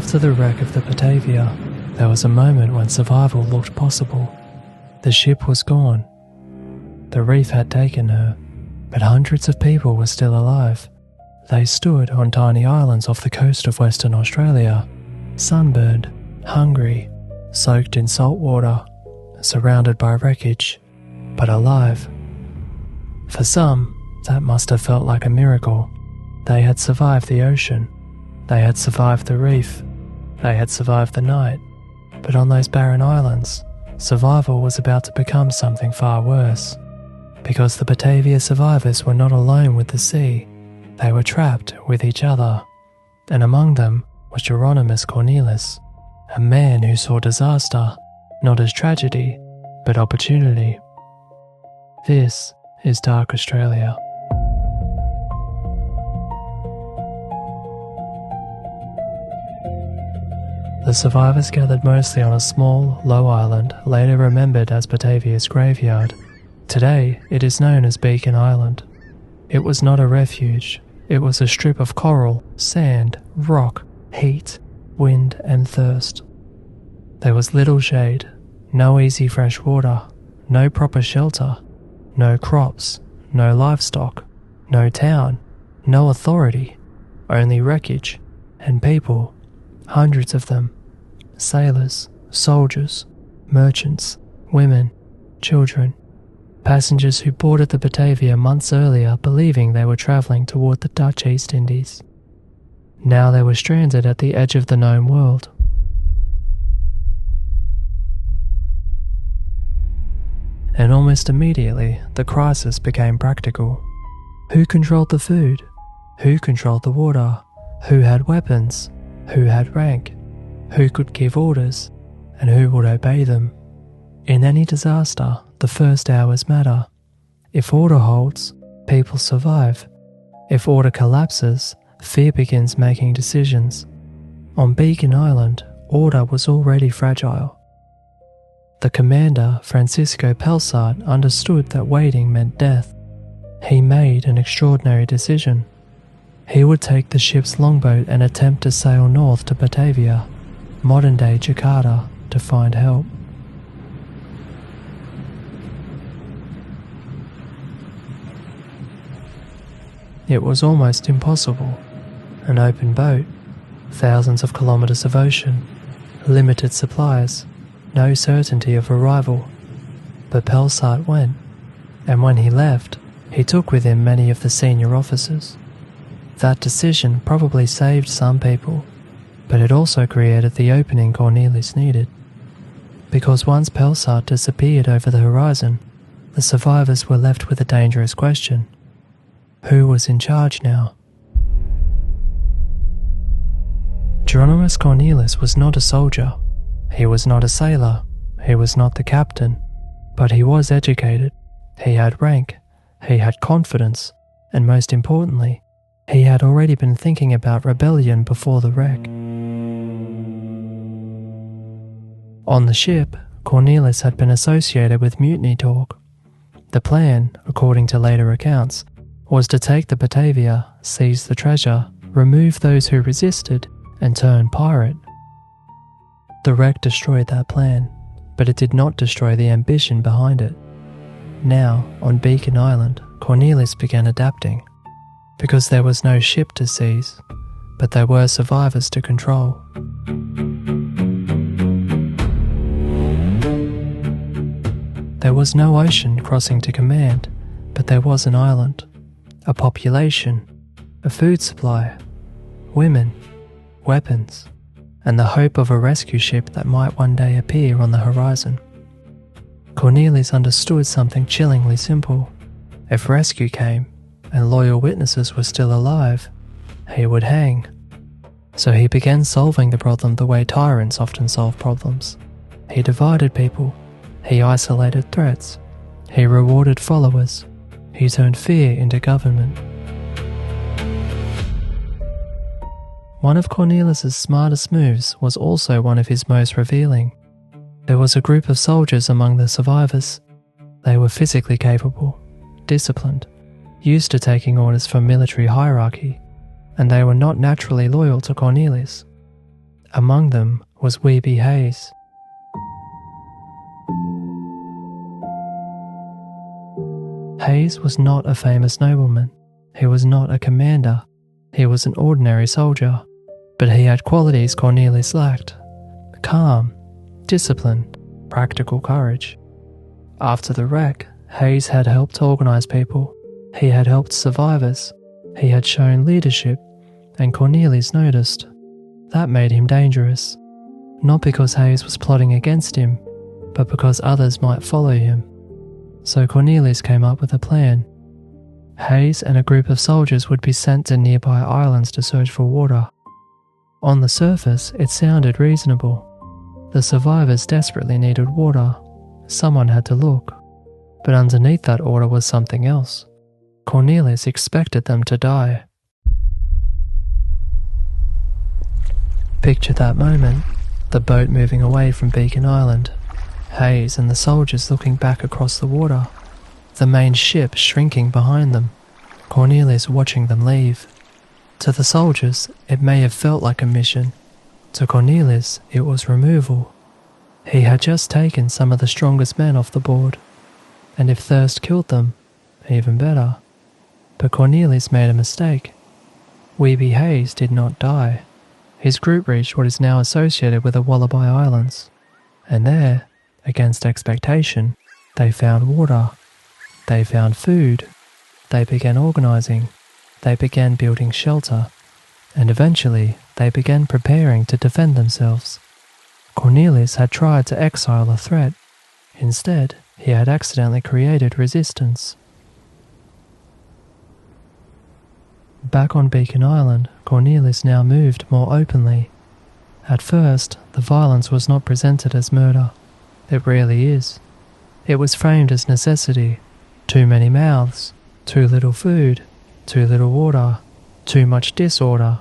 After the wreck of the Batavia, there was a moment when survival looked possible. The ship was gone. The reef had taken her, but hundreds of people were still alive. They stood on tiny islands off the coast of Western Australia, sunburned, hungry, soaked in salt water, surrounded by wreckage, but alive. For some, that must have felt like a miracle. They had survived the ocean. They had survived the reef. They had survived the night. But on those barren islands, survival was about to become something far worse. Because the Batavia survivors were not alone with the sea. They were trapped with each other. And among them was Hieronymus Cornelis, a man who saw disaster not as tragedy, but opportunity. This is Dark Australia. The survivors gathered mostly on a small, low island, later remembered as Batavia's graveyard. Today, it is known as Beacon Island. It was not a refuge. It was a strip of coral, sand, rock, heat, wind, and thirst. There was little shade, no easy fresh water, no proper shelter, no crops, no livestock, no town, no authority, only wreckage and people, hundreds of them, sailors, soldiers, merchants, women, children, passengers who boarded the Batavia months earlier believing they were travelling toward the Dutch East Indies. Now they were stranded at the edge of the known world. And almost immediately, the crisis became practical. Who controlled the food? Who controlled the water? Who had weapons? Who had rank? Who could give orders? And who would obey them? In any disaster, the first hours matter. If order holds, people survive. If order collapses, fear begins making decisions. On Beacon Island, order was already fragile. The commander, Francisco Pelsart, understood that waiting meant death. He made an extraordinary decision. He would take the ship's longboat and attempt to sail north to Batavia, modern-day Jakarta, to find help. It was almost impossible. An open boat, thousands of kilometres of ocean, limited supplies, no certainty of arrival. But Pelsart went, and when he left, he took with him many of the senior officers. That decision probably saved some people, but it also created the opening Cornelis needed. Because once Pelsart disappeared over the horizon, the survivors were left with a dangerous question. Who was in charge now? Hieronymus Cornelis was not a soldier. He was not a sailor. He was not the captain. But he was educated. He had rank. He had confidence. And most importantly, he had already been thinking about rebellion before the wreck. On the ship, Cornelis had been associated with mutiny talk. The plan, according to later accounts, was to take the Batavia, seize the treasure, remove those who resisted, and turn pirate. The wreck destroyed that plan, but it did not destroy the ambition behind it. Now, on Beacon Island, Cornelis began adapting, because there was no ship to seize, but there were survivors to control. There was no ocean crossing to command, but there was an island, a population, a food supply, women, weapons, and the hope of a rescue ship that might one day appear on the horizon. Cornelis understood something chillingly simple. If rescue came, and loyal witnesses were still alive, he would hang. So he began solving the problem the way tyrants often solve problems. He divided people. He isolated threats. He rewarded followers. He turned fear into government. One of Cornelis's smartest moves was also one of his most revealing. There was a group of soldiers among the survivors. They were physically capable, disciplined, used to taking orders from military hierarchy, and they were not naturally loyal to Cornelis. Among them was Weeby Hayes. Hayes was not a famous nobleman. He was not a commander. He was an ordinary soldier. But he had qualities Cornelius lacked: calm, discipline, practical courage. After the wreck, Hayes had helped organise people. He had helped survivors. He had shown leadership, and Cornelius noticed. That made him dangerous, not because Hayes was plotting against him, but because others might follow him. So Cornelius came up with a plan. Hayes and a group of soldiers would be sent to nearby islands to search for water. On the surface, it sounded reasonable. The survivors desperately needed water. Someone had to look. But underneath that order was something else. Cornelius expected them to die. Picture that moment, the boat moving away from Beacon Island, Hayes and the soldiers looking back across the water, the main ship shrinking behind them, Cornelius watching them leave. To the soldiers, it may have felt like a mission. To Cornelius, it was removal. He had just taken some of the strongest men off the board, and if thirst killed them, even better. But Cornelius made a mistake. Weeby Hayes did not die. His group reached what is now associated with the Wallaby Islands, and there, against expectation, they found water. They found food. They began organising. They began building shelter. And eventually, they began preparing to defend themselves. Cornelius had tried to exile a threat. Instead, he had accidentally created resistance. Back on Beacon Island, Cornelius now moved more openly. At first, the violence was not presented as murder. It rarely is. It was framed as necessity. Too many mouths, too little food, too little water, too much disorder.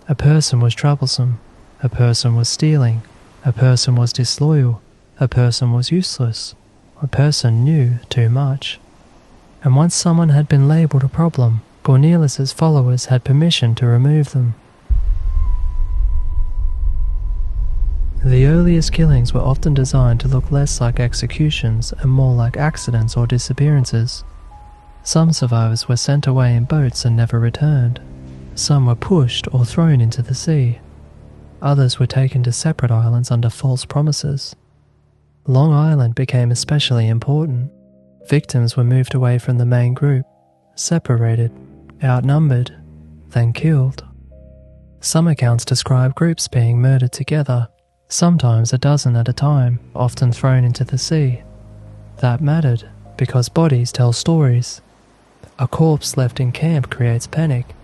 A person was troublesome. A person was stealing. A person was disloyal. A person was useless. A person knew too much. And once someone had been labelled a problem, Cornelius's followers had permission to remove them. The earliest killings were often designed to look less like executions and more like accidents or disappearances. Some survivors were sent away in boats and never returned. Some were pushed or thrown into the sea. Others were taken to separate islands under false promises. Long Island became especially important. Victims were moved away from the main group, separated, outnumbered, then killed. Some accounts describe groups being murdered together, sometimes a dozen at a time, often thrown into the sea. That mattered because bodies tell stories. A corpse left in camp creates panic.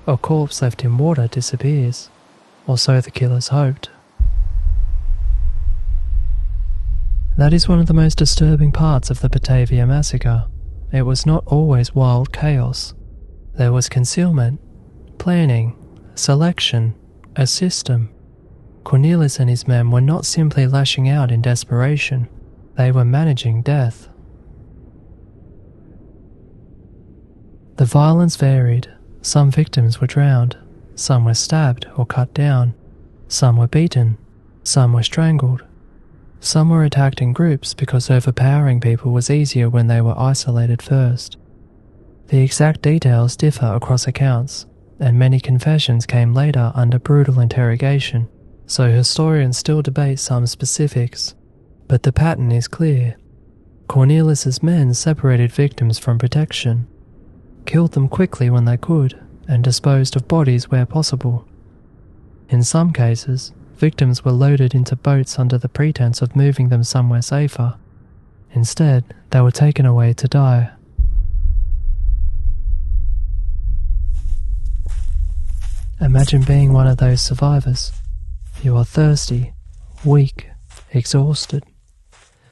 A corpse left in water disappears, or so the killers hoped. That is one of the most disturbing parts of the Batavia massacre. It was not always wild chaos. There was concealment, planning, selection, a system. Cornelius and his men were not simply lashing out in desperation. They were managing death. The violence varied. Some victims were drowned. Some were stabbed or cut down. Some were beaten. Some were strangled. Some were attacked in groups because overpowering people was easier when they were isolated first. The exact details differ across accounts, and many confessions came later under brutal interrogation, so historians still debate some specifics. But the pattern is clear. Cornelius's men separated victims from protection, killed them quickly when they could, and disposed of bodies where possible. In some cases, victims were loaded into boats under the pretense of moving them somewhere safer. Instead, they were taken away to die. Imagine being one of those survivors. You are thirsty, weak, exhausted.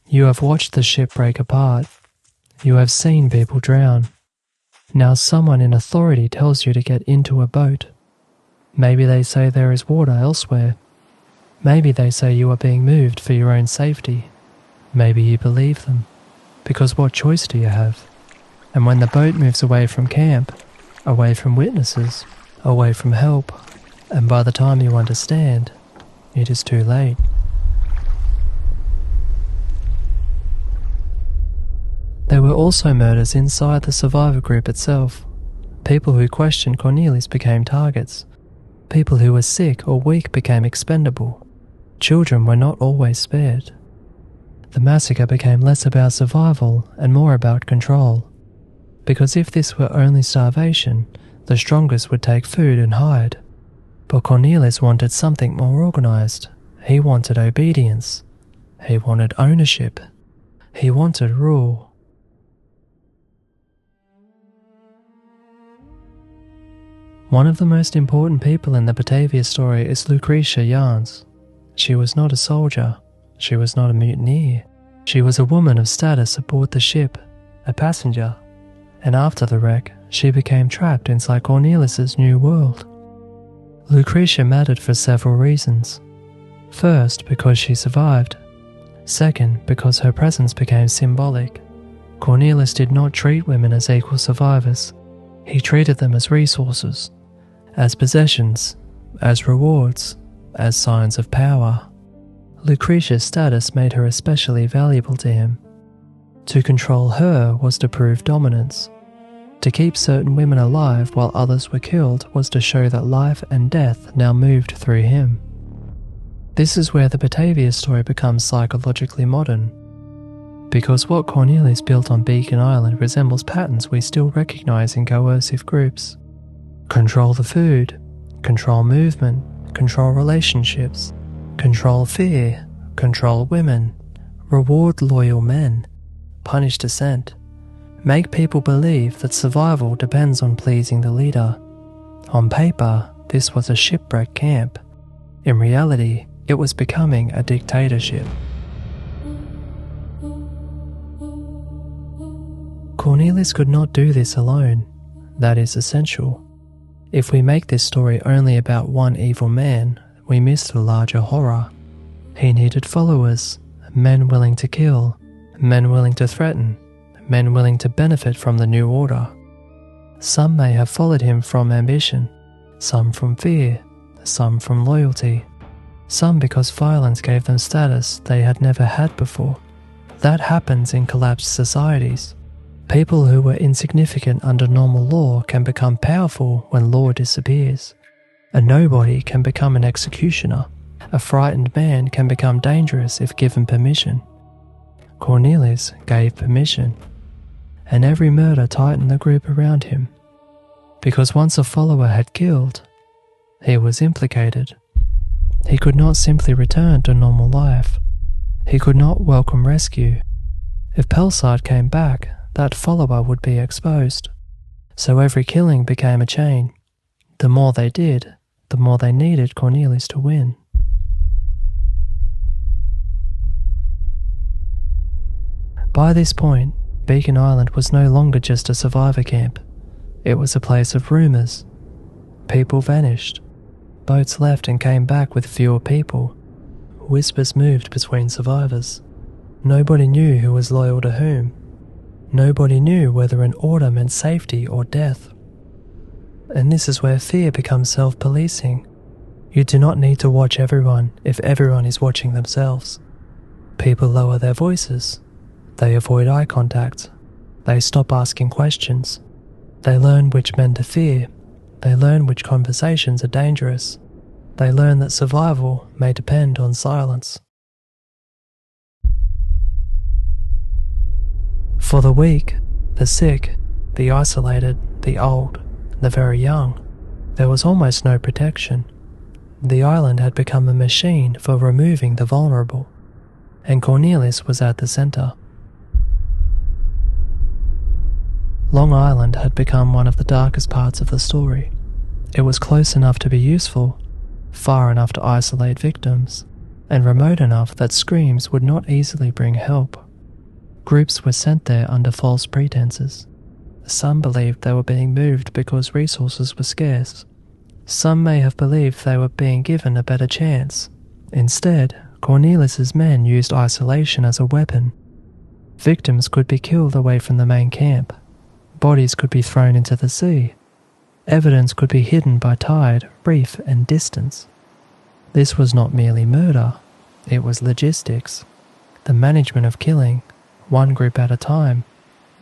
You have watched the ship break apart. You have seen people drown. Now someone in authority tells you to get into a boat. Maybe they say there is water elsewhere. Maybe they say you are being moved for your own safety. Maybe you believe them, because what choice do you have? And when the boat moves away from camp, away from witnesses, away from help, and by the time you understand, it is too late. There were also murders inside the survivor group itself. People who questioned Cornelius became targets. People who were sick or weak became expendable. Children were not always spared. The massacre became less about survival and more about control. Because if this were only starvation, the strongest would take food and hide. But Cornelius wanted something more organized. He wanted obedience. He wanted ownership. He wanted rule. One of the most important people in the Batavia story is Lucretia Jans. She was not a soldier. She was not a mutineer. She was a woman of status aboard the ship, a passenger. And after the wreck, she became trapped inside Cornelius's new world. Lucretia mattered for several reasons. First, because she survived. Second, because her presence became symbolic. Cornelius did not treat women as equal survivors. He treated them as resources, as possessions, as rewards, as signs of power. Lucretia's status made her especially valuable to him. To control her was to prove dominance. To keep certain women alive while others were killed was to show that life and death now moved through him. This is where the Batavia story becomes psychologically modern. Because what Cornelius built on Beacon Island resembles patterns we still recognize in coercive groups. Control the food, control movement, control relationships, control fear, control women, reward loyal men, punish dissent, make people believe that survival depends on pleasing the leader. On paper, this was a shipwreck camp. In reality, it was becoming a dictatorship. Cornelius could not do this alone. That is essential. If we make this story only about one evil man, we miss the larger horror. He needed followers, men willing to kill, men willing to threaten, men willing to benefit from the new order. Some may have followed him from ambition, some from fear, some from loyalty, some because violence gave them status they had never had before. That happens in collapsed societies. People who were insignificant under normal law can become powerful when law disappears. A nobody can become an executioner. A frightened man can become dangerous if given permission. Cornelius gave permission, and every murder tightened the group around him. Because once a follower had killed, he was implicated. He could not simply return to normal life. He could not welcome rescue. If Pelsard came back, that follower would be exposed. So every killing became a chain. The more they did, the more they needed Cornelius to win. By this point, Beacon Island was no longer just a survivor camp. It was a place of rumours. People vanished. Boats left and came back with fewer people. Whispers moved between survivors. Nobody knew who was loyal to whom. Nobody knew whether an order meant safety or death. And this is where fear becomes self-policing. You do not need to watch everyone if everyone is watching themselves. People lower their voices. They avoid eye contact. They stop asking questions. They learn which men to fear. They learn which conversations are dangerous. They learn that survival may depend on silence. For the weak, the sick, the isolated, the old, the very young, there was almost no protection. The island had become a machine for removing the vulnerable, and Cornelius was at the centre. Long Island had become one of the darkest parts of the story. It was close enough to be useful, far enough to isolate victims, and remote enough that screams would not easily bring help. Groups were sent there under false pretenses. Some believed they were being moved because resources were scarce. Some may have believed they were being given a better chance. Instead, Cornelius's men used isolation as a weapon. Victims could be killed away from the main camp. Bodies could be thrown into the sea. Evidence could be hidden by tide, reef, and distance. This was not merely murder, it was logistics, the management of killing, one group at a time,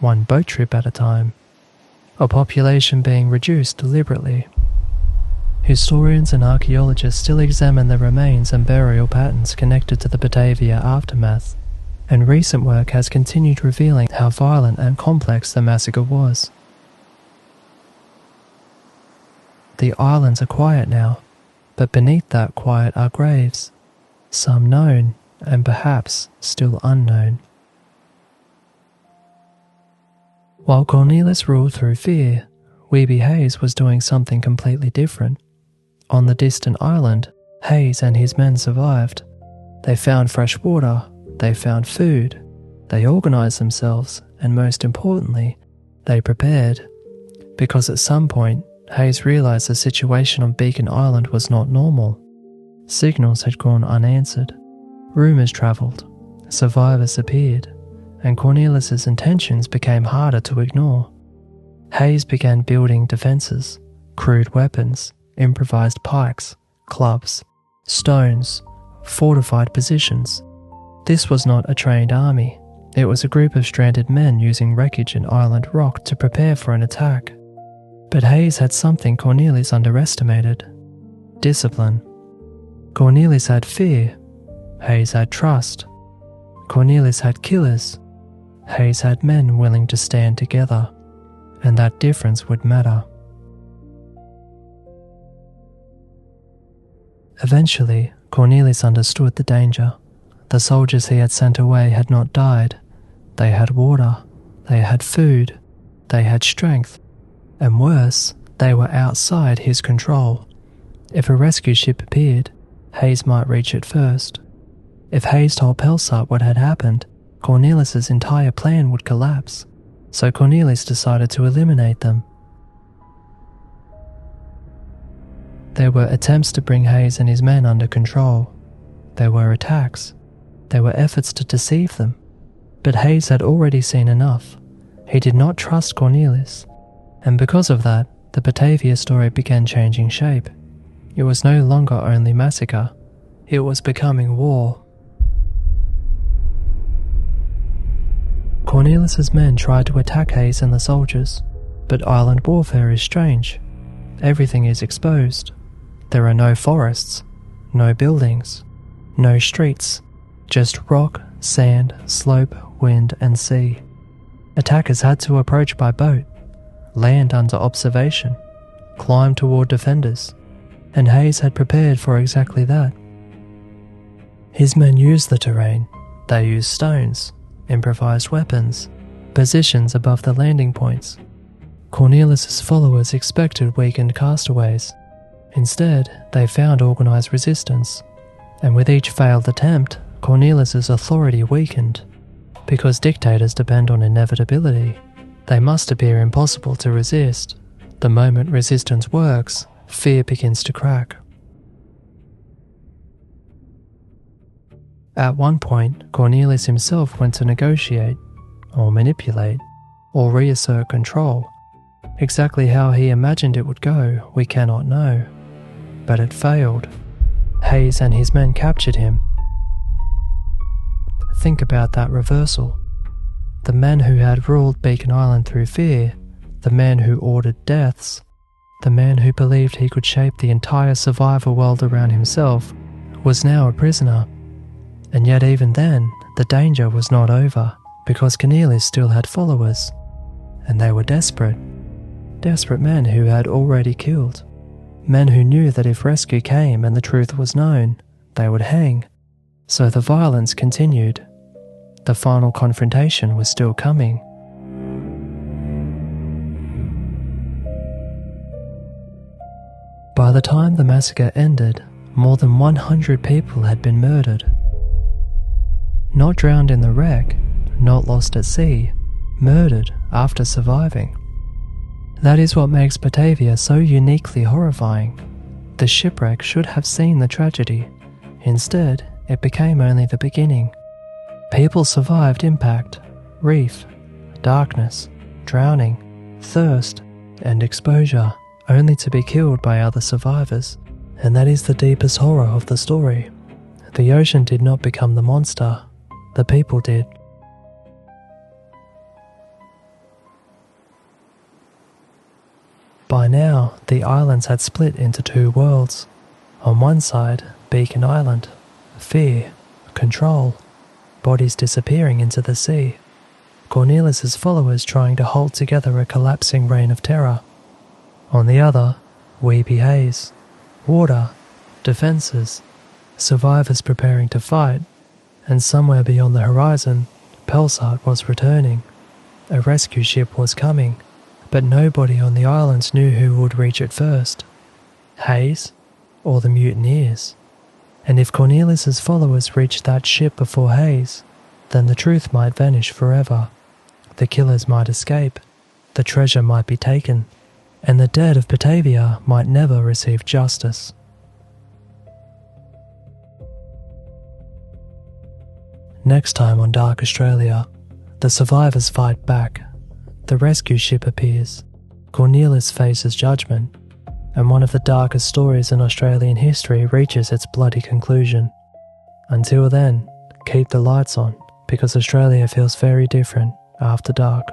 one boat trip at a time, a population being reduced deliberately. Historians and archaeologists still examine the remains and burial patterns connected to the Batavia aftermath, and recent work has continued revealing how violent and complex the massacre was. The islands are quiet now, but beneath that quiet are graves, some known and perhaps still unknown. While Cornelis ruled through fear, Weeby Hayes was doing something completely different. On the distant island, Hayes and his men survived. They found fresh water, they found food, they organised themselves, and most importantly, they prepared. Because at some point, Hayes realised the situation on Beacon Island was not normal. Signals had gone unanswered, rumours travelled, survivors appeared, and Cornelis's intentions became harder to ignore. Hayes began building defences, crude weapons, improvised pikes, clubs, stones, fortified positions. This was not a trained army. It was a group of stranded men using wreckage and island rock to prepare for an attack. But Hayes had something Cornelis underestimated: discipline. Cornelis had fear. Hayes had trust. Cornelis had killers. Hayes had men willing to stand together. And that difference would matter. Eventually, Cornelis understood the danger. The soldiers he had sent away had not died. They had water, they had food, they had strength, and worse, they were outside his control. If a rescue ship appeared, Hayes might reach it first. If Hayes told Pelsart what had happened, Cornelis's entire plan would collapse, so Cornelis decided to eliminate them. There were attempts to bring Hayes and his men under control. There were attacks. There were efforts to deceive them. But Hayes had already seen enough. He did not trust Cornelis, and because of that, the Batavia story began changing shape. It was no longer only massacre. It was becoming war. Cornelis's men tried to attack Hayes and the soldiers, but island warfare is strange. Everything is exposed. There are no forests, no buildings, no streets, just rock, sand, slope, wind, and sea. Attackers had to approach by boat, land under observation, climb toward defenders, and Hayes had prepared for exactly that. His men used the terrain. They used stones, improvised weapons, positions above the landing points. Cornelis's followers expected weakened castaways. Instead, they found organised resistance, and with each failed attempt, Cornelis's authority weakened. Because dictators depend on inevitability, they must appear impossible to resist. The moment resistance works, fear begins to crack. At one point, Cornelis himself went to negotiate, or manipulate, or reassert control. Exactly how he imagined it would go, we cannot know. But it failed. Hayes and his men captured him. Think about that reversal. The men who had ruled Beacon Island through fear, the man who ordered deaths, the man who believed he could shape the entire survivor world around himself, was now a prisoner. And yet even then, the danger was not over, because Cornelis still had followers. And they were desperate. Desperate men who had already killed. Men who knew that if rescue came and the truth was known, they would hang. So the violence continued. The final confrontation was still coming. By the time the massacre ended, more than 100 people had been murdered. Not drowned in the wreck, not lost at sea, murdered after surviving. That is what makes Batavia so uniquely horrifying. The shipwreck should have seen the tragedy. Instead, it became only the beginning. People survived impact, reef, darkness, drowning, thirst, and exposure, only to be killed by other survivors. And that is the deepest horror of the story. The ocean did not become the monster, the people did. By now, the islands had split into two worlds. On one side, Beacon Island, fear, control, bodies disappearing into the sea. Cornelius's followers trying to hold together a collapsing reign of terror. On the other, weepy haze, water, defences, survivors preparing to fight, and somewhere beyond the horizon, Pelsart was returning. A rescue ship was coming, but nobody on the islands knew who would reach it first. Haze or the mutineers. And if Cornelius's followers reached that ship before Haze, then the truth might vanish forever. The killers might escape, the treasure might be taken, and the dead of Batavia might never receive justice. Next time on Dark Australia, the survivors fight back. The rescue ship appears. Cornelius faces judgment, and one of the darkest stories in Australian history reaches its bloody conclusion. Until then, keep the lights on, because Australia feels very different after dark.